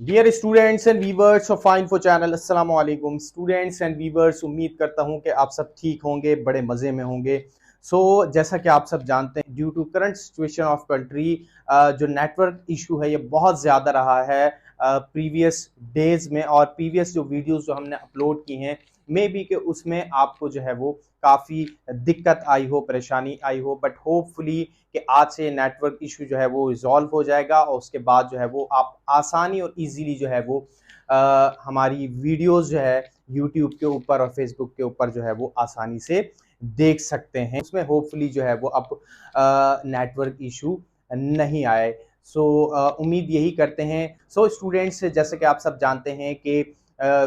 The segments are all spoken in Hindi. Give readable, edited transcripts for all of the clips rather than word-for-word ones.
Dear students and viewers of fine for channel, अस्सलाम वालेकुम स्टूडेंट्स एंड वीवर्स। उम्मीद करता हूं कि आप सब ठीक होंगे, बड़े मज़े में होंगे। जैसा कि आप सब जानते हैं, due to current situation of country जो नेटवर्क इशू है ये बहुत ज़्यादा रहा है प्रीवियस डेज में, और प्रीवियस जो वीडियोस जो हमने अपलोड की हैं मे बी कि उसमें आपको जो है वो काफ़ी दिक्कत आई हो, परेशानी आई हो, बट होपफुली कि आज से नेटवर्क इशू जो है वो रिजॉल्व हो जाएगा और उसके बाद जो है वो आप आसानी और इजीली जो है वो हमारी वीडियोस जो है यूट्यूब के ऊपर और फेसबुक के ऊपर जो है वो आसानी से देख सकते हैं। उसमें होपफुली जो है वो अब नेटवर्क इशू नहीं आए। उम्मीद यही करते हैं। स्टूडेंट्स, जैसे कि आप सब जानते हैं कि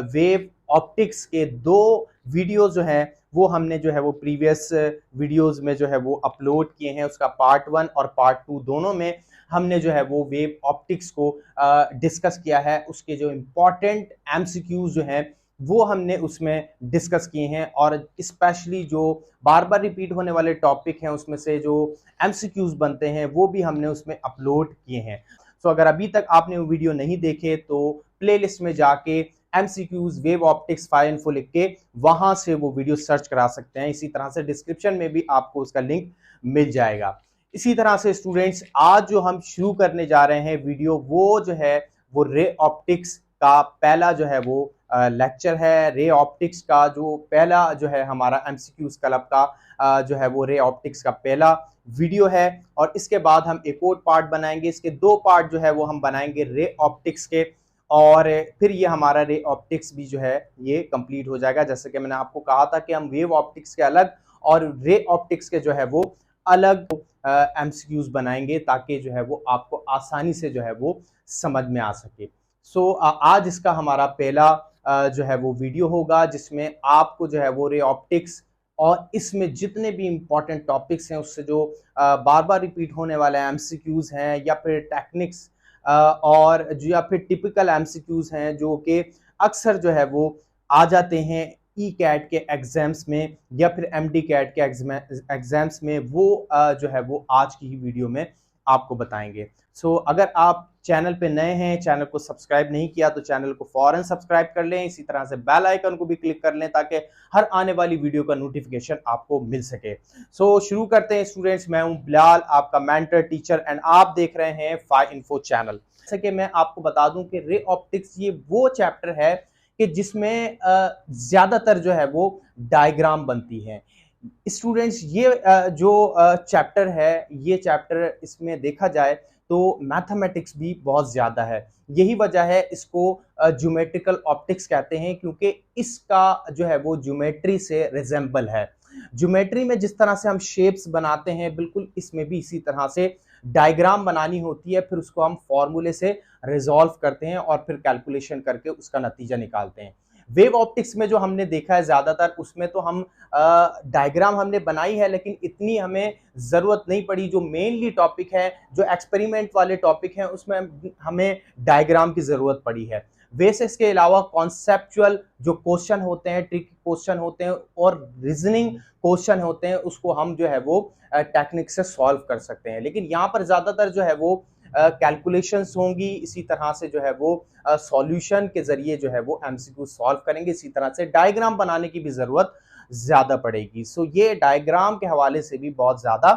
वेव ऑप्टिक्स के दो वीडियो जो हैं वो हमने जो है वो प्रीवियस वीडियोस में जो है वो अपलोड किए हैं। उसका पार्ट 1 और पार्ट 2 दोनों में हमने जो है वो वेव ऑप्टिक्स को डिस्कस किया है। उसके जो इम्पॉर्टेंट एमसीक्यूज जो हैं वो हमने उसमें डिस्कस किए हैं, और स्पेशली जो बार बार रिपीट होने वाले टॉपिक हैं उसमें से जो एमसीक्यूज बनते हैं वो भी हमने उसमें अपलोड किए हैं। अगर अभी तक आपने वो वीडियो नहीं देखे तो प्लेलिस्ट में जाके एमसीक्यूज वेव ऑप्टिक्स 5 एंड 4 लिख के वहां से वो वीडियो सर्च करा सकते हैं। इसी तरह से डिस्क्रिप्शन में भी आपको उसका लिंक मिल जाएगा। इसी तरह से स्टूडेंट्स, आज जो हम शुरू करने जा रहे हैं वीडियो वो जो है वो रे ऑप्टिक्स का पहला जो है वो लेक्चर है। रे ऑप्टिक्स का जो पहला जो है हमारा एमसीक्यूज क्लब का जो है वो रे ऑप्टिक्स का पहला वीडियो है, और इसके बाद हम एक और पार्ट बनाएंगे। इसके दो पार्ट जो है वो हम बनाएंगे रे ऑप्टिक्स के, और फिर ये हमारा रे ऑप्टिक्स भी जो है ये कंप्लीट हो जाएगा। जैसे कि मैंने आपको कहा था कि हम वेव ऑप्टिक्स के अलग और रे ऑप्टिक्स के जो है वो अलग एमसीक्यूज बनाएंगे ताकि जो है वो आपको आसानी से जो है वो समझ में आ सके। आज इसका हमारा पहला जो है वो वीडियो होगा जिसमें आपको जो है वो रे ऑप्टिक्स और इसमें जितने भी इंपॉर्टेंट टॉपिक्स हैं उससे जो बार बार रिपीट होने वाले एमसीक्यूज हैं या फिर टेक्निक्स और जो या फिर टिपिकल एमसीक्यूज हैं जो कि अक्सर जो है वो आ जाते हैं ई कैट के एग्जाम्स में या फिर एमडी कैट के एग्जाम्स में, वो जो है वो आज की ही वीडियो में आपको बताएंगे। अगर आप चैनल पे नए हैं, चैनल को सब्सक्राइब नहीं किया तो चैनल को फौरन सब्सक्राइब कर लें। इसी तरह से बेल आइकन को भी क्लिक कर लें ताकि हर आने वाली वीडियो का नोटिफिकेशन आपको मिल सके। शुरू करते हैं स्टूडेंट्स। मैं हूं बिलाल, आपका मेंटर टीचर, एंड आप देख रहे हैं फाइन इन्फो चैनल। जैसे कि मैं आपको बता दूं कि रे ऑप्टिक्स ये वो चैप्टर है कि जिसमें ज्यादातर जो है वो डायग्राम बनती है। स्टूडेंट्स, ये जो चैप्टर है, ये चैप्टर इसमें देखा जाए तो मैथमेटिक्स भी बहुत ज्यादा है। यही वजह है इसको ज्योमेट्रिकल ऑप्टिक्स कहते हैं, क्योंकि इसका जो है वो ज्योमेट्री से रिजेंबल है। ज्योमेट्री में जिस तरह से हम शेप्स बनाते हैं बिल्कुल इसमें भी इसी तरह से डायग्राम बनानी होती है, फिर उसको हम फॉर्मूले से रिजॉल्व करते हैं और फिर कैलकुलेशन करके उसका नतीजा निकालते हैं। वेव ऑप्टिक्स में जो हमने देखा है ज्यादातर उसमें तो हम डायग्राम हमने बनाई है, लेकिन इतनी हमें जरूरत नहीं पड़ी। जो मेनली टॉपिक है, जो एक्सपेरिमेंट वाले टॉपिक हैं, उसमें हमें डायग्राम की जरूरत पड़ी है। वैसे इसके अलावा कॉन्सेप्चुअल जो क्वेश्चन होते हैं, ट्रिक क्वेश्चन होते हैं और रीजनिंग क्वेश्चन होते हैं, उसको हम जो है वो टेक्निक से सॉल्व कर सकते हैं। लेकिन यहाँ पर ज्यादातर जो है वो कैलकुलेशंस होंगी, इसी तरह से जो है वो सॉल्यूशन के जरिए जो है वो एमसीक्यू सॉल्व करेंगे। इसी तरह से डायग्राम बनाने की भी जरूरत ज्यादा पड़ेगी। ये डायग्राम के हवाले से भी बहुत ज्यादा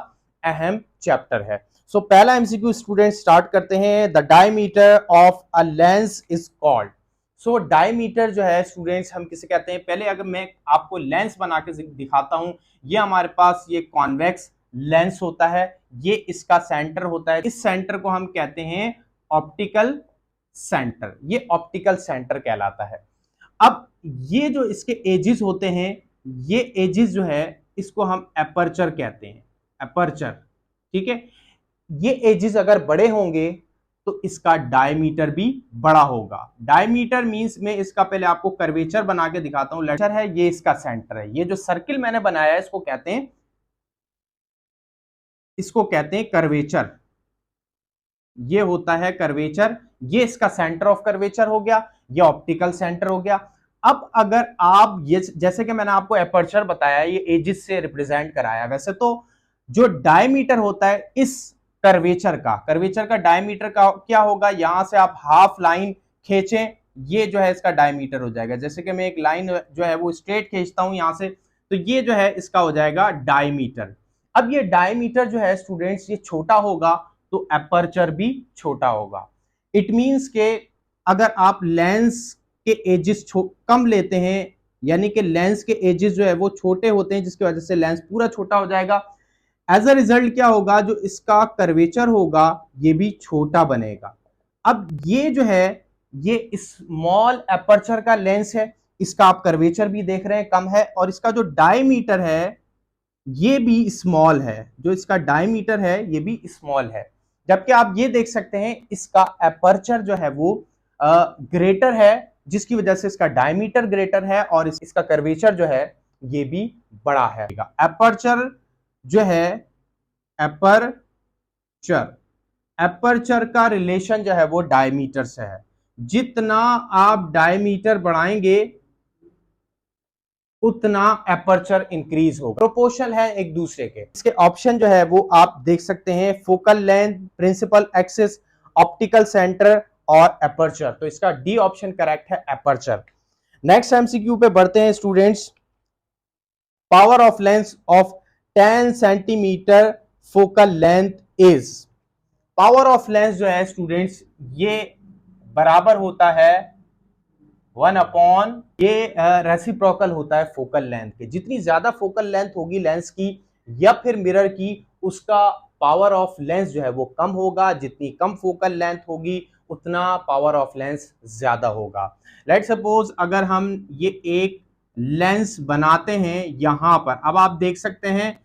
अहम चैप्टर है। पहला एमसीक्यू स्टूडेंट स्टार्ट करते हैं। The diameter of a lens is called. Diameter जो है स्टूडेंट्स हम किसे कहते हैं? पहले अगर मैं आपको लेंस बना के दिखाता हूं, ये हमारे पास ये कॉन्वेक्स लेंस होता है, ये इसका सेंटर होता है। इस सेंटर को हम कहते हैं ऑप्टिकल सेंटर। ये ऑप्टिकल सेंटर कहलाता है। अब ये जो इसके एजेस होते हैं, ये एजेस जो है इसको हम एपर्चर कहते हैं। एपर्चर, ठीक है। ये एजेस अगर बड़े होंगे तो इसका डायमीटर भी बड़ा होगा। डायमीटर मींस में इसका पहले आपको कर्वेचर बना के दिखाता हूं। लेक्चर है, ये इसका सेंटर है। ये जो सर्किल मैंने बनाया है इसको कहते हैं कर्वेचर। ये होता है कर्वेचर। ये इसका सेंटर ऑफ कर्वेचर हो गया, ये ऑप्टिकल सेंटर हो गया। अब अगर आप ये, जैसे कि मैंने आपको एपर्चर बताया, ये एजिस से रिप्रेजेंट कराया। वैसे तो जो डायमीटर होता है इस कर्वेचर का डायमीटर का क्या होगा, यहां से आप हाफ लाइन खींचें, ये जो है इसका डायमीटर हो जाएगा। जैसे कि मैं एक लाइन जो है वो स्ट्रेट खींचता हूं यहां से, तो ये जो है इसका हो जाएगा डायमीटर। अब ये डायमीटर जो है स्टूडेंट्स ये छोटा होगा तो एपर्चर भी छोटा होगा। इट मींस के अगर आप लेंस के एजेस कम लेते हैं, यानी कि लेंस के एजेस जो है वो छोटे होते हैं, जिसकी वजह से लेंस पूरा छोटा हो जाएगा। एज अ रिजल्ट क्या होगा, जो इसका कर्वेचर होगा ये भी छोटा बनेगा। अब ये जो है ये स्मॉल एपर्चर का लेंस है, इसका आप कर्वेचर भी देख रहे हैं कम है, और इसका जो डायमीटर है ये भी स्मॉल है, जो इसका डायमीटर है ये भी स्मॉल है। जबकि आप ये देख सकते हैं इसका एपर्चर जो है वो ग्रेटर है, जिसकी वजह से इसका डायमीटर ग्रेटर है और इसका कर्वेचर जो है ये भी बड़ा है। एपर्चर जो है एपर्चर का रिलेशन जो है वो डायमीटर से है। जितना आप डायमीटर बढ़ाएंगे उतना एपर्चर इंक्रीज होगा, प्रोपोर्शनल है एक दूसरे के। इसके ऑप्शन जो है वो आप देख सकते हैं, focal length, principal axis, optical centre और एपर्चर। तो इसका डी ऑप्शन करेक्ट है, एपर्चर। नेक्स्ट एमसीक्यू पे बढ़ते हैं students. Power of lens of 10 centimetre focal length is. Power of lens जो है स्टूडेंट्स ये बराबर होता है 1 अपॉन, ये रेसिप्रोकल होता है फोकल लेंथ के। जितनी ज्यादा फोकल लेंथ होगी लेंस की या फिर मिरर की, उसका पावर ऑफ लेंस जो है वो कम होगा। जितनी कम फोकल लेंथ होगी उतना पावर ऑफ लेंस ज्यादा होगा। लेट्स सपोज अगर हम ये एक लेंस बनाते हैं यहां पर, अब आप देख सकते हैं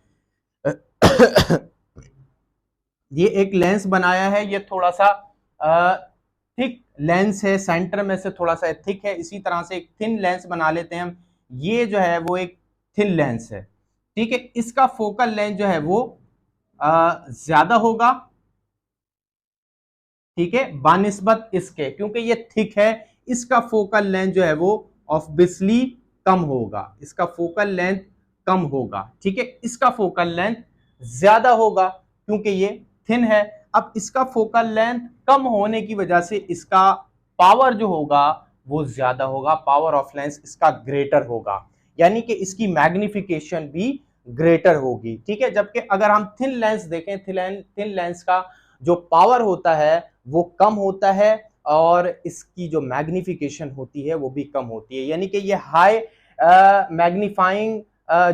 ये एक लेंस बनाया है, ये थोड़ा सा थिक लेंस है, सेंटर में से थोड़ा सा थिक है। इसी तरह से एक थिन लेंस बना लेते हैं हम, ये जो है वो एक थिन लेंस है, ठीक है। इसका फोकल लेंथ जो है वो ज्यादा होगा, ठीक है, बानिस्बत इसके, क्योंकि ये थिक है। इसका फोकल लेंथ जो है वो ऑब्वियसली कम होगा, इसका फोकल लेंथ कम होगा, ठीक है। इसका फोकल लेंथ ज्यादा होगा क्योंकि ये थिन है। अब इसका फोकल लेंथ कम होने की वजह से इसका पावर जो होगा वो ज्यादा होगा, पावर ऑफ लेंस इसका ग्रेटर होगा, यानी कि इसकी मैग्निफिकेशन भी ग्रेटर होगी, ठीक है। जबकि अगर हम थिन लेंस देखें, थिन लेंस का जो पावर होता है वो कम होता है और इसकी जो मैग्निफिकेशन होती है वो भी कम होती है, यानी कि ये हाई मैग्नीफाइंग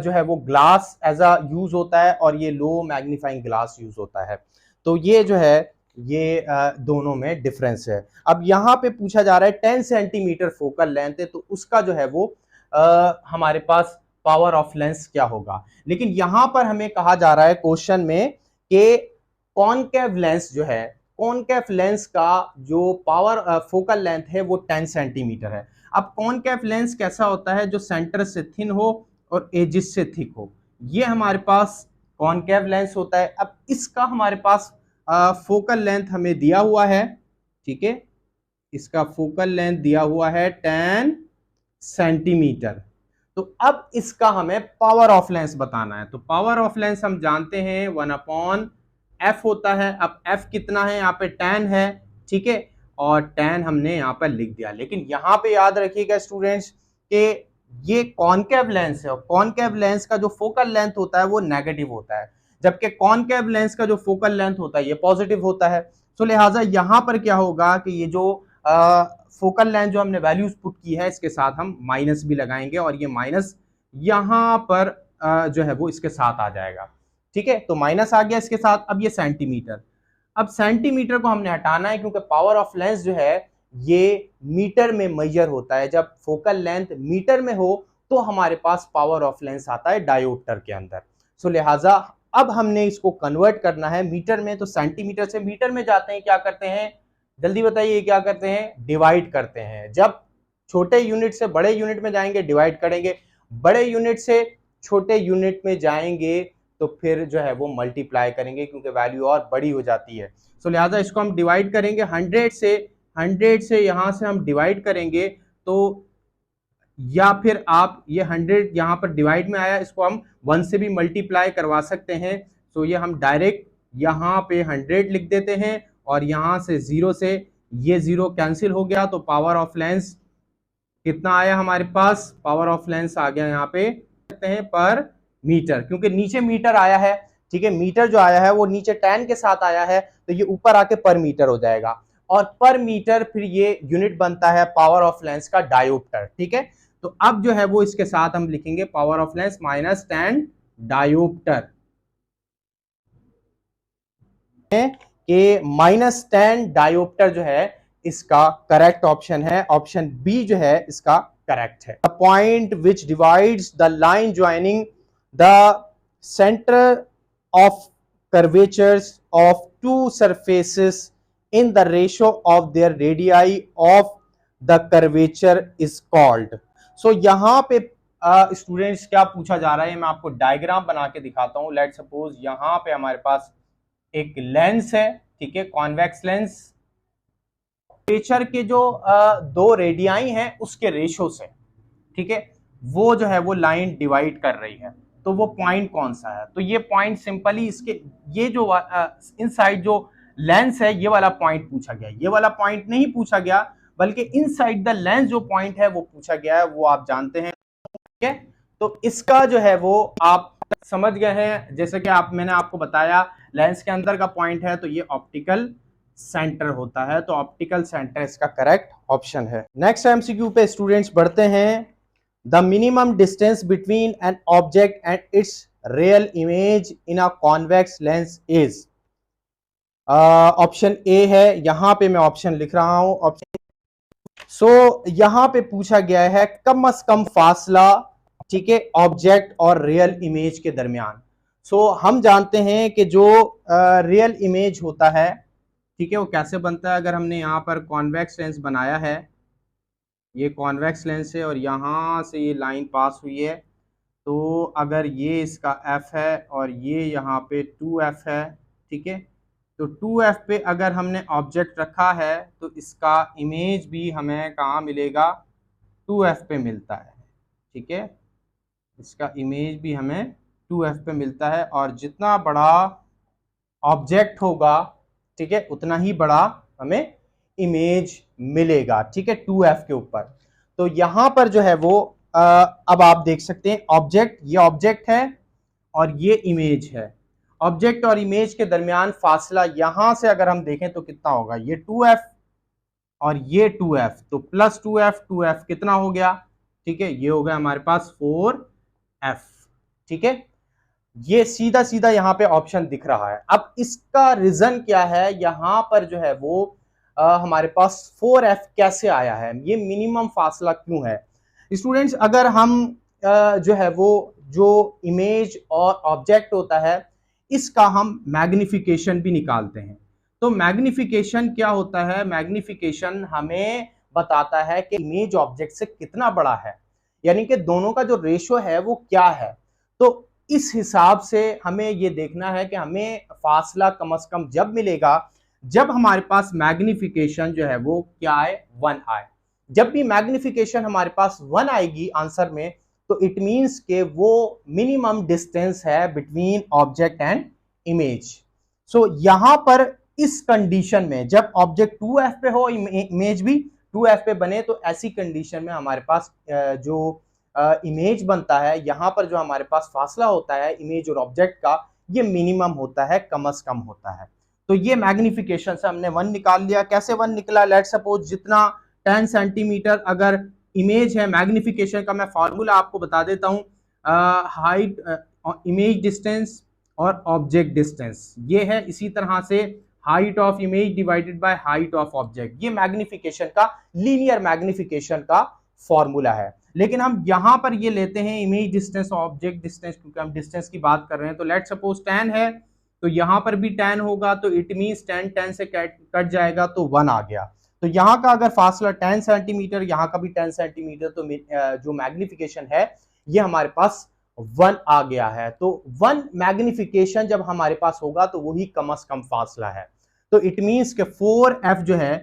जो है वो ग्लास एज अ यूज होता है और ये लो मैग्नीफाइंग ग्लास यूज होता है। तो ये जो है ये दोनों में डिफरेंस है। अब यहाँ पे पूछा जा रहा है 10 सेंटीमीटर फोकल लेंथ है, तो उसका जो है वो हमारे पास पावर ऑफ लेंस क्या होगा। लेकिन यहाँ पर हमें कहा जा रहा है क्वेश्चन में कि कॉनकेव लेंस जो है, कॉनकेव लेंस का जो पावर फोकल लेंथ है वो 10 सेंटीमीटर है। अब कॉनकेव लेंस कैसा होता है, जो सेंटर से थिन हो और एजिस से थिक हो, ये हमारे पास कॉनकेव लेंस होता है। अब इसका हमारे पास फोकल लेंथ हमें दिया हुआ है, ठीक है, इसका फोकल लेंथ दिया हुआ है 10 सेंटीमीटर। तो अब इसका हमें पावर ऑफ लेंस बताना है। तो पावर ऑफ लेंस हम जानते हैं 1 अपॉन एफ होता है। अब एफ कितना है, यहाँ पे 10 है, ठीक है, और 10 हमने यहाँ पर लिख दिया। लेकिन यहाँ पे याद रखिएगा स्टूडेंट्स कि ये कॉनकेव लेंस है और कॉनकेव लेंस का जो फोकल लेंथ होता है वो नेगेटिव होता है, जबकि कॉनकेव लेंस का जो फोकल लेंथ होता है ये पॉजिटिव होता है। तो लिहाजा यहाँ पर क्या होगा कि ये जो फोकल लेंथ जो हमने वैल्यूज पुट की है इसके साथ हम माइनस भी लगाएंगे और ये माइनस यहाँ पर जो है वो इसके साथ आ जाएगा, ठीक है। तो माइनस आ गया इसके साथ। अब ये सेंटीमीटर, अब सेंटीमीटर को हमने हटाना है क्योंकि पावर ऑफ लेंस जो है ये मीटर में मेजर होता है। जब फोकल लेंथ मीटर में हो तो हमारे पास पावर ऑफ लेंस आता है डायोप्टर के अंदर। सो लिहाजा अब हमने इसको कन्वर्ट करना है मीटर में, तो सेंटीमीटर से मीटर में जाते हैं, क्या करते हैं जल्दी बताइए, क्या करते हैं, डिवाइड करते हैं। जब छोटे यूनिट से बड़े यूनिट में जाएंगे डिवाइड करेंगे, बड़े यूनिट से छोटे यूनिट में जाएंगे तो फिर जो है वो मल्टीप्लाई करेंगे क्योंकि वैल्यू और बड़ी हो जाती है। सो लिहाजा इसको हम डिवाइड करेंगे 100 से यहां से हम डिवाइड करेंगे, तो या फिर आप ये 100 यहाँ पर डिवाइड में आया, इसको हम 1 से भी मल्टीप्लाई करवा सकते हैं। तो ये हम डायरेक्ट यहाँ पे 100 लिख देते हैं और यहाँ से 0 से ये 0 कैंसिल हो गया, तो पावर ऑफ लेंस कितना आया हमारे पास, पावर ऑफ लेंस आ गया यहाँ पे कहते हैं पर मीटर, क्योंकि नीचे मीटर आया है, ठीक है, मीटर जो आया है वो नीचे 10 के साथ आया है, तो ये ऊपर आके पर मीटर हो जाएगा, और पर मीटर फिर ये यूनिट बनता है पावर ऑफ लेंस का डायोप्टर, ठीक है। तो अब जो है वो इसके साथ हम लिखेंगे पावर ऑफ लेंस -10 डायोप्टर, कि -10 डायोप्टर जो है इसका करेक्ट ऑप्शन है, ऑप्शन बी जो है इसका करेक्ट है। The point which divides the line joining the centre of curvatures of two surfaces in the ratio of their radii of the curvature is called. So यहां पे स्टूडेंट्स क्या पूछा जा रहा है, मैं आपको डायग्राम बना के दिखाता हूं। लेट सपोज यहां पे हमारे पास एक लेंस है, ठीक है, कॉन्वेक्स लेंस, कर्वेचर के जो दो रेडियाई हैं उसके रेशो से, ठीक है, वो जो है वो लाइन डिवाइड कर रही है, तो वो पॉइंट कौन सा है, तो ये पॉइंट सिंपली इसके ये जो इनसाइड जो लेंस है ये वाला पॉइंट पूछा गया, ये वाला पॉइंट नहीं पूछा गया, बल्कि इनसाइड द लेंस जो पॉइंट है वो पूछा गया है, वो आप जानते हैं, ठीक है। तो इसका जो है वो आप समझ गए हैं, जैसे कि मैंने आपको बताया लेंस के अंदर का पॉइंट है तो ये ऑप्टिकल सेंटर होता है, तो ऑप्टिकल सेंटर इसका करेक्ट ऑप्शन है। नेक्स्ट एमसीक्यू पे स्टूडेंट्स बढ़ते हैं। The minimum distance between an object and it's real image in a convex lens is, option A है, यहां पे मैं ऑप्शन लिख रहा हूं, ऑप्शन यहां पे पूछा गया है कम से कम फासला, ठीक है, ऑब्जेक्ट और रियल इमेज के दरमियान। हम जानते हैं कि जो रियल इमेज होता है, ठीक है, वो कैसे बनता है, अगर हमने यहाँ पर कॉन्वेक्स लेंस बनाया है, ये कॉन्वेक्स लेंस है और यहाँ से ये लाइन पास हुई है, तो अगर ये इसका f है और ये यहाँ पे 2f है, ठीक है, तो 2f पे अगर हमने ऑब्जेक्ट रखा है तो इसका इमेज भी हमें कहाँ मिलेगा, 2f पे मिलता है, ठीक है, इसका इमेज भी हमें 2f पे मिलता है, और जितना बड़ा ऑब्जेक्ट होगा, ठीक है, उतना ही बड़ा हमें इमेज मिलेगा, ठीक है, 2f के ऊपर। तो यहां पर जो है वो अब आप देख सकते हैं ऑब्जेक्ट, ये ऑब्जेक्ट है और ये इमेज है, ऑब्जेक्ट और इमेज के दरमियान फासला यहां से अगर हम देखें तो कितना होगा, ये 2f और ये 2f, तो प्लस 2f कितना हो गया, ठीक है, ये हो गया हमारे पास 4f, ठीक है, ये सीधा सीधा यहाँ पे ऑप्शन दिख रहा है। अब इसका रीजन क्या है, यहां पर जो है वो हमारे पास 4f कैसे आया है, ये मिनिमम फासला क्यों है। स्टूडेंट्स अगर हम जो है वो जो इमेज और ऑब्जेक्ट होता है इसका हम मैग्निफिकेशन भी निकालते हैं, तो मैग्निफिकेशन क्या होता है, मैग्निफिकेशन हमें बताता है कि इमेज ऑब्जेक्ट से कितना बड़ा है, यानी कि दोनों का जो रेशो है वो क्या है। तो इस हिसाब से हमें ये देखना है कि हमें फासला कम से कम जब मिलेगा जब हमारे पास मैग्निफिकेशन जो है वो क्या आए, 1 आए। जब भी मैग्निफिकेशन हमारे पास 1 आएगी आंसर में, तो इट मींस के वो मिनिमम डिस्टेंस है बिटवीन ऑब्जेक्ट एंड इमेज। यहां पर इस कंडीशन में जब ऑब्जेक्ट 2f पे हो, इमेज भी 2f पे बने, तो ऐसी कंडीशन में हमारे पास जो इमेज बनता है, यहां पर जो हमारे पास फासला होता है इमेज और ऑब्जेक्ट का, ये मिनिमम होता है, कम से कम होता है। तो ये मैग्निफिकेशन से हमने 1 निकाल लिया। कैसे 1 निकला, लेट सपोज जितना 10 सेंटीमीटर अगर इमेज है, मैग्निफिकेशन का मैं फॉर्मूला आपको बता देता हूं, हाइट, इमेज डिस्टेंस और ऑब्जेक्ट डिस्टेंस, ये है, इसी तरह से height of image divided by height of object, ये मैग्निफिकेशन का, लीनियर मैग्निफिकेशन का फॉर्मूला है। लेकिन हम यहां पर ये लेते हैं इमेज डिस्टेंस और ऑब्जेक्ट डिस्टेंस, क्योंकि हम डिस्टेंस की बात कर रहे हैं। तो लेट सपोज 10 है तो यहां पर भी 10 होगा, तो इट मींस 10 से कट जाएगा तो 1 आ गया। तो यहाँ का अगर फासला 10 सेंटीमीटर, यहाँ का भी 10 सेंटीमीटर, तो जो मैग्निफिकेशन है ये हमारे पास 1 आ गया है। तो 1 मैग्निफिकेशन जब हमारे पास होगा तो वही कम से कम फासला है। तो इट मींस के 4f जो है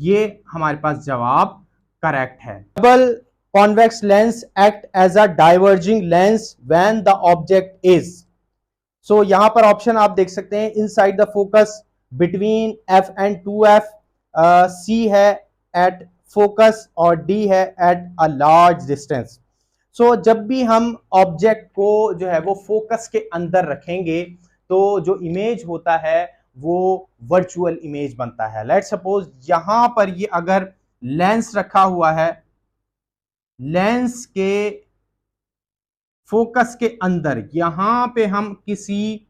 ये हमारे पास जवाब करेक्ट है। Double convex lens act as a diverging lens when the object is, यहां पर ऑप्शन आप देख सकते हैं, inside the focus, between f and 2f, C है एट फोकस और डी है at a large distance. So जब भी हम ऑब्जेक्ट को जो है वो फोकस के अंदर रखेंगे तो जो इमेज होता है वो वर्चुअल इमेज बनता है। लेट्स सपोज यहां पर ये अगर लेंस रखा हुआ है, लेंस के फोकस के अंदर यहां पे हम किसी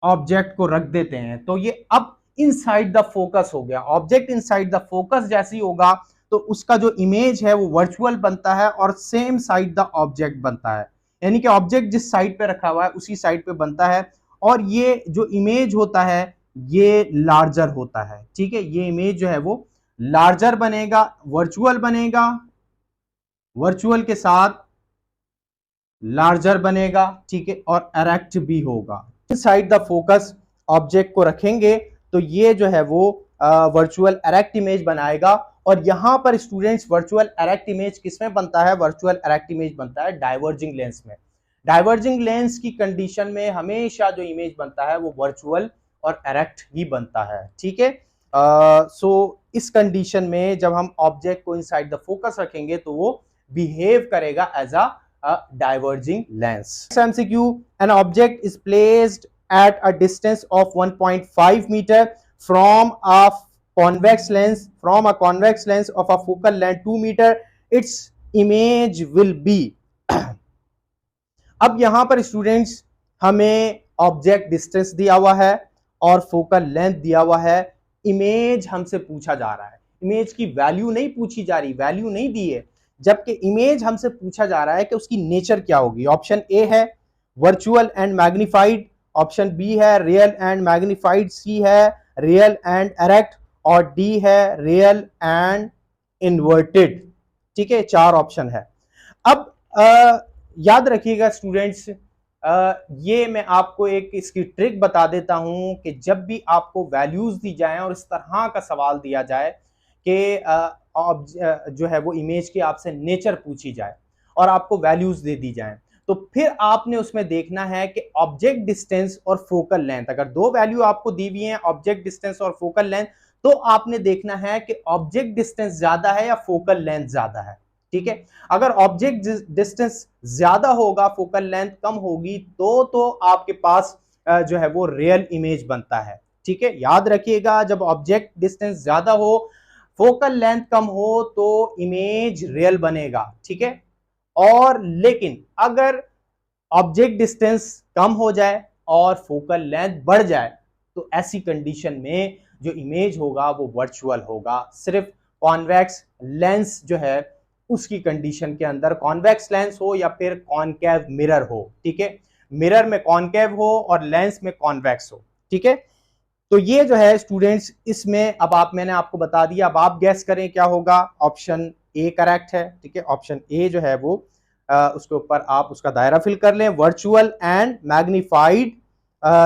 ऑब्जेक्ट को रख देते हैं तो ये अब इनसाइड द फोकस हो गया। ऑब्जेक्ट इनसाइड द फोकस जैसी होगा तो उसका जो इमेज है वो वर्चुअल बनता है और सेम साइड द ऑब्जेक्ट बनता है, यानी कि ऑब्जेक्ट जिस साइड पे रखा हुआ है उसी साइड पे बनता है और ये जो इमेज होता है ये लार्जर होता है। ठीक है, ये इमेज जो है वो लार्जर बनेगा, वर्चुअल बनेगा, वर्चुअल के साथ लार्जर बनेगा। ठीक है, और एरेक्ट भी होगा। साइड द फोकस ऑब्जेक्ट को रखेंगे तो ये जो है वो वर्चुअल एरेक्ट इमेज बनाएगा। और यहां पर स्टूडेंट्स वर्चुअल एरेक्ट इमेज किसमें बनता है? वर्चुअल एरेक्ट इमेज बनता है डाइवर्जिंग लेंस में। डाइवर्जिंग लेंस की कंडीशन में हमेशा जो इमेज बनता है वो वर्चुअल और एरेक्ट ही बनता है। ठीक है, सो इस कंडीशन में जब हम ऑब्जेक्ट को इनसाइड द फोकस रखेंगे तो वो बिहेव करेगा as a diverging lens. MCQ, an object is placed at a distance of 1.5 meter from a convex lens of a focal length 2 meter. Its image will be अब यहां पर स्टूडेंट्स हमें ऑब्जेक्ट डिस्टेंस दिया हुआ है और फोकल लेंथ दिया हुआ है, इमेज हमसे पूछा जा रहा है। इमेज की वैल्यू नहीं पूछी जा रही, वैल्यू नहीं दी है, जबकि इमेज हमसे पूछा जा रहा है कि उसकी नेचर क्या होगी। ऑप्शन ए है virtual and magnified, option B है रियल एंड मैग्नीफाइड, सी है रियल एंड एरेक्ट और डी है रियल एंड इन्वर्टेड। ठीक है, 4 ऑप्शन है। अब याद रखिएगा स्टूडेंट्स, ये मैं आपको एक इसकी ट्रिक बता देता हूं कि जब भी आपको वैल्यूज दी जाए और इस तरह का सवाल दिया जाए कि जो है वो इमेज की आपसे नेचर पूछी जाए और आपको वैल्यूज दे दी जाए, तो फिर आपने उसमें देखना है कि ऑब्जेक्ट डिस्टेंस और फोकल लेंथ, अगर 2 वैल्यू आपको दी हुई हैं ऑब्जेक्ट डिस्टेंस और फोकल लेंथ, तो आपने देखना है कि ऑब्जेक्ट डिस्टेंस ज्यादा है या फोकल लेंथ ज्यादा है। ठीक है, अगर ऑब्जेक्ट डिस्टेंस ज्यादा होगा, फोकल लेंथ कम होगी, तो आपके पास जो है वो रियल इमेज बनता है। ठीक है, याद रखिएगा, जब ऑब्जेक्ट डिस्टेंस ज्यादा हो, फोकल लेंथ कम हो तो इमेज रियल बनेगा। ठीक है, और लेकिन अगर ऑब्जेक्ट डिस्टेंस कम हो जाए और फोकल लेंथ बढ़ जाए तो ऐसी कंडीशन में जो इमेज होगा वो वर्चुअल होगा। सिर्फ कॉन्वेक्स लेंस जो है उसकी कंडीशन के अंदर, कॉन्वेक्स लेंस हो या फिर कॉनकेव मिरर हो। ठीक है, मिरर में कॉनकेव हो और लेंस में कॉन्वेक्स हो। ठीक है, तो ये जो है स्टूडेंट्स, इसमें अब मैंने आपको बता दिया, अब आप गैस करें क्या होगा। ऑप्शन ए करेक्ट है। ठीक है, ऑप्शन ए जो है वो उसके ऊपर आप उसका दायरा फिल कर लें, वर्चुअल एंड मैग्नीफाइड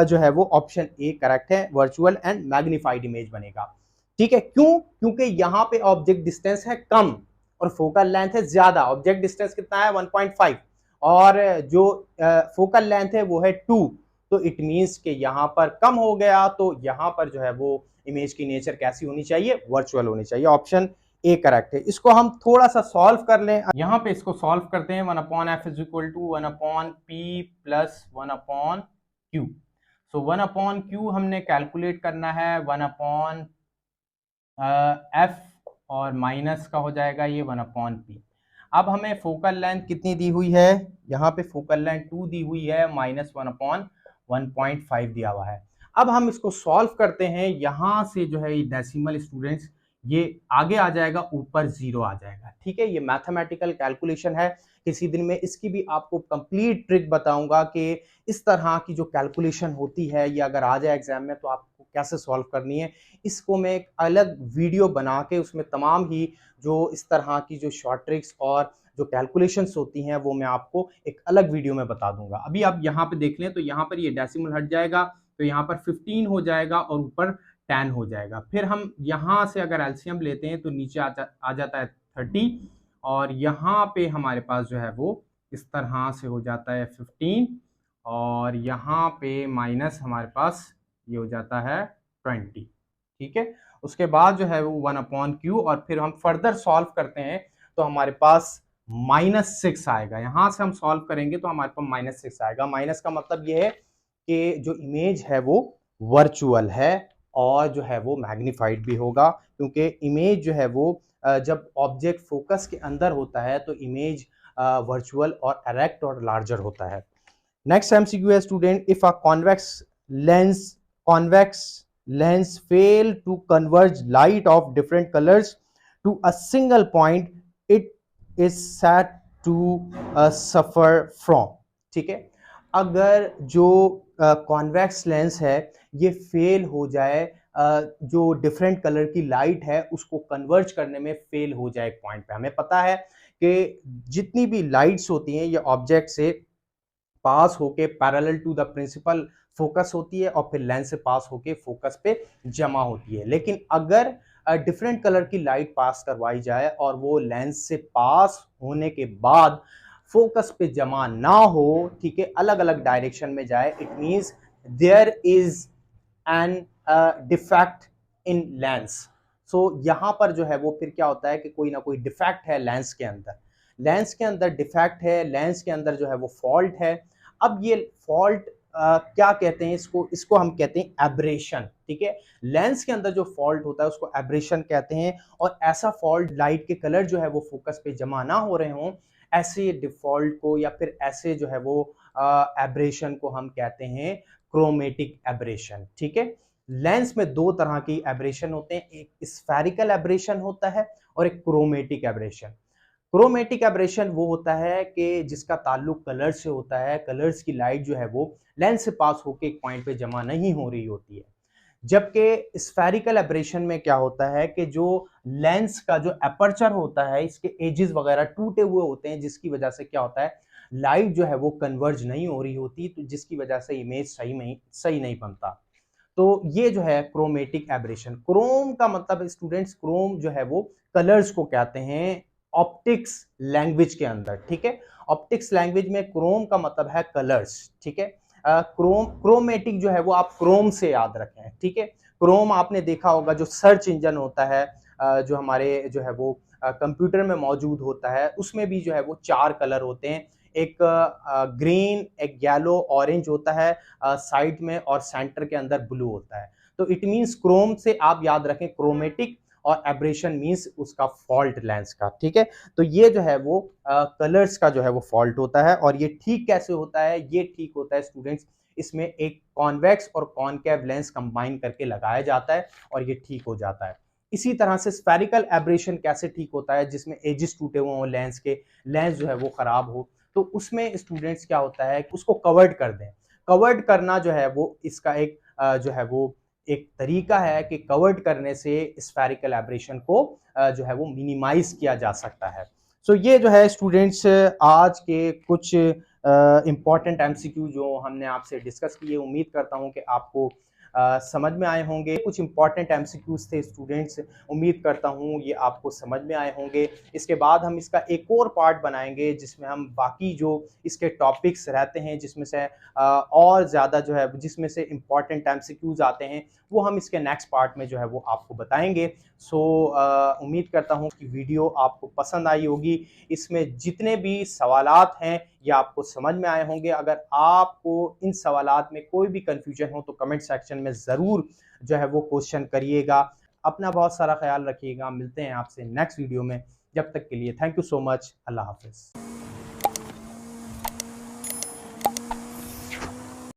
जो है वो ऑप्शन ए करेक्ट है, वर्चुअल एंड मैग्नीफाइड इमेज बनेगा। ठीक है, क्यों? क्योंकि यहां पे ऑब्जेक्ट डिस्टेंस है कम और फोकल लेंथ है ज्यादा। ऑब्जेक्ट डिस्टेंस कितना है? 1.5 और जो फोकल लेंथ है वो है 2, तो इट मींस कि यहां पर कम हो गया, तो यहां पर जो है वो इमेज की नेचर कैसी होनी चाहिए? वर्चुअल होनी चाहिए। ऑप्शन ए करेक्ट है। इसको हम थोड़ा सा सॉल्व कर लें, यहां पे इसको सॉल्व करते हैं। 1/f is equal to 1/p plus 1/q। So 1/q हमने कैलकुलेट करना है 1/f और माइनस का हो जाएगा ये 1/p। अब हमें फोकल लेंथ कितनी दी हुई है? यहाँ पे फोकल लेंथ 2 दी हुई है, माइनस 1/1.5 दिया हुआ है। अब हम इसको सॉल्व करते हैं, यहां से जो है ये डेसिमल स्टूडेंट्स ये आगे आ जाएगा, ऊपर 0 आ जाएगा। ठीक है, ये मैथमेटिकल कैलकुलेशन है। किसी दिन में इसकी भी आपको कंप्लीट ट्रिक बताऊंगा कि इस तरह की जो कैलकुलेशन होती है ये अगर आ जाए एग्जाम में तो आपको कैसे सॉल्व करनी है। इसको मैं एक अलग वीडियो बना के उसमें तमाम ही जो इस तरह की जो शॉर्ट ट्रिक्स और जो कैलकुलेशंस होती हैं वो मैं आपको एक अलग वीडियो में बता दूंगा। अभी आप यहाँ पे देख लें तो यहाँ पर ये डेसिमल हट जाएगा, तो यहाँ पर 15 हो जाएगा और ऊपर 10 हो जाएगा। फिर हम यहाँ से अगर एलसीएम लेते हैं तो नीचे आ जाता है 30 और यहाँ पे हमारे पास जो है वो इस तरह से हो जाता है 15 और यहाँ पे माइनस हमारे पास ये हो जाता है 20। ठीक है। उसके बाद जो है वो 1/q, और फिर हम फर्दर सॉल्व करते हैं तो हमारे पास -6 आएगा। यहां से हम सॉल्व करेंगे तो हमारे पास -6 आएगा। माइनस का मतलब ये है कि जो इमेज है वो वर्चुअल है और जो है वो मैग्नीफाइड भी होगा, क्योंकि इमेज जो है वो जब ऑब्जेक्ट फोकस के अंदर होता है तो इमेज वर्चुअल और एरेक्ट और लार्जर होता है। नेक्स्ट एमसीक्यू है student, if a convex lens fail to converge light of different colors to a single point, it is said to suffer from। ठीक है, अगर जो कॉन्वेक्स लेंस है ये फेल हो जाए, जो डिफरेंट कलर की लाइट है उसको कन्वर्ज करने में फेल हो जाए एक पॉइंट पे। हमें पता है कि जितनी भी लाइट्स होती हैं ये ऑब्जेक्ट से पास होके parallel to the principal focus होती है और फिर लेंस से पास होके फोकस पे जमा होती है। लेकिन अगर डिफरेंट कलर की लाइट पास करवाई जाए और वो लेंस से पास होने के बाद फोकस पे जमा ना हो, ठीक है, अलग अलग डायरेक्शन में जाए, it means there is an defect in lens. So यहां पर जो है वो फिर क्या होता है कि कोई ना कोई डिफेक्ट है लेंस के अंदर, लेंस के अंदर डिफेक्ट है, लेंस के अंदर जो है वो फॉल्ट है। अब ये फॉल्ट क्या कहते हैं, इसको हम कहते हैं एब्रेशन। ठीक है, लेंस के अंदर जो फॉल्ट होता है उसको एब्रेशन कहते हैं, और ऐसा फॉल्ट लाइट के कलर जो है वो फोकस पे जमा ना हो रहे हों, ऐसे डिफॉल्ट को या फिर ऐसे जो है वो एब्रेशन को हम कहते हैं क्रोमेटिक एब्रेशन। ठीक है, लेंस में दो तरह की एब्रेशन होते हैं, एक स्फेरिकल एब्रेशन होता है और एक क्रोमेटिक एब्रेशन। क्रोमेटिक एब्रेशन वो होता है कि जिसका ताल्लुक कलर से होता है, कलर्स की लाइट जो है वो लेंस से पास होकर एक पॉइंट पे जमा नहीं हो रही होती है। जबकि स्फेरिकल एब्रेशन में क्या होता है कि जो लेंस का जो अपर्चर होता है इसके एजेस वगैरह टूटे हुए होते हैं, जिसकी वजह से क्या होता है लाइट जो है वो कन्वर्ज नहीं हो रही होती, तो जिसकी वजह से इमेज सही नहीं बनता। तो ये जो है क्रोमेटिक एब्रेशन। क्रोम का मतलब स्टूडेंट्स, क्रोम जो है वो कलर्स को कहते हैं ऑप्टिक्स लैंग्वेज के अंदर। ठीक है, ऑप्टिक्स लैंग्वेज में क्रोम का मतलब है कलर्स। ठीक है, क्रोमेटिक जो है वो आप क्रोम से याद रखें। ठीक है, क्रोम आपने देखा होगा जो सर्च इंजन होता है, जो हमारे जो है वो कंप्यूटर में मौजूद होता है, उसमें भी जो है वो 4 कलर होते हैं, एक ग्रीन, एक येलो, ऑरेंज होता है साइड में, और सेंटर के अंदर ब्लू होता है। तो इट मींस क्रोम से आप याद रखें क्रोमेटिक, और एब्रेशन मींस उसका फॉल्ट लेंस का। ठीक है, तो ये जो है वो कलर्स का जो है वो फॉल्ट होता है। और ये ठीक कैसे होता है, ये ठीक होता है स्टूडेंट्स, इसमें एक कॉन्वेक्स और कॉनकेव लेंस कंबाइन करके लगाया जाता है और ये ठीक हो जाता है। इसी तरह से स्फेरिकल एब्रेशन कैसे ठीक होता है, जिसमें एजेस टूटे हुए हों लेंस के, लेंस जो है वो खराब हो, तो उसमें स्टूडेंट्स क्या होता है उसको कवर्ड कर दें। कवर्ड करना जो है वो इसका एक जो है वो एक तरीका है कि कवर्ड करने से स्फेरिकल एब्रेशन को जो है वो मिनिमाइज किया जा सकता है। सो ये जो है स्टूडेंट्स आज के कुछ इंपॉर्टेंट एमसीक्यू जो हमने आपसे डिस्कस किए, उम्मीद करता हूं कि आपको समझ में आए होंगे। कुछ इंपॉर्टेंट एमसीक्यूज थे स्टूडेंट्स, उम्मीद करता हूं ये आपको समझ में आए होंगे। इसके बाद हम इसका एक और पार्ट बनाएंगे जिसमें हम बाकी जो इसके टॉपिक्स रहते हैं, जिसमें से और ज़्यादा जो है जिसमें से इंपॉर्टेंट एमसीक्यूज आते हैं, वो हम इसके नेक्स्ट पार्ट में जो है वो आपको बताएंगे। सो उम्मीद करता हूँ कि वीडियो आपको पसंद आई होगी। इसमें जितने भी सवालात हैं ये आपको समझ में आए होंगे। अगर आपको इन सवालात में कोई भी कंफ्यूजन हो तो कमेंट सेक्शन में ज़रूर जो है वो क्वेश्चन करिएगा। अपना बहुत सारा ख्याल रखिएगा। मिलते हैं आपसे नेक्स्ट वीडियो में। जब तक के लिए थैंक यू सो मच। अल्लाह हाफिज़।